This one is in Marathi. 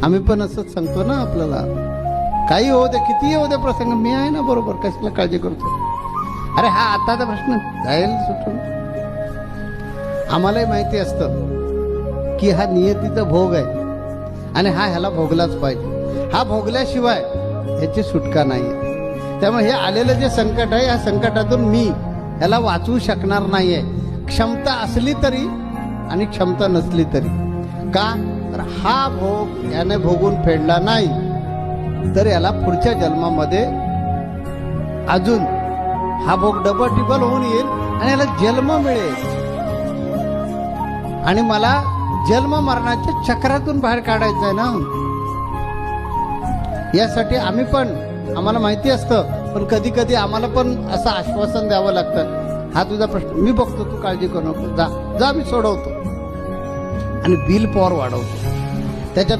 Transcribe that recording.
आम्ही पण असंच सांगतो ना आपल्याला, काही होऊ दे, किती होऊ दे प्रसंग, मी आहे ना बरोबर, कशाला काळजी करतो. अरे हा आताचा प्रश्न जाईल सुटून. आम्हालाही माहिती असतं की हा नियतीचा भोग आहे आणि हा ह्याला भोगलाच पाहिजे. हा भोगल्याशिवाय ह्याची सुटका नाही. त्यामुळे हे आलेलं जे संकट आहे, या संकटातून मी ह्याला वाचवू शकणार नाहीये, क्षमता असली तरी आणि क्षमता नसली तरी. का तर हा भोग याने भोगून फेडला नाही तर याला पुढच्या जन्मामध्ये अजून हा भोग डबल टिबल होऊन येईल आणि याला जन्म मिळेल आणि मला जन्म मरणाच्या चक्रातून बाहेर काढायचं आहे ना. यासाठी आम्ही पण, आम्हाला माहिती असतं, पण कधी कधी आम्हाला पण असं आश्वासन द्यावं लागतं, हा तुझा प्रश्न मी बघतो, तू काळजी करू नको, जा जा मी सोडवतो, आणि बिल पॉवर वाढवतो. त्याच्यात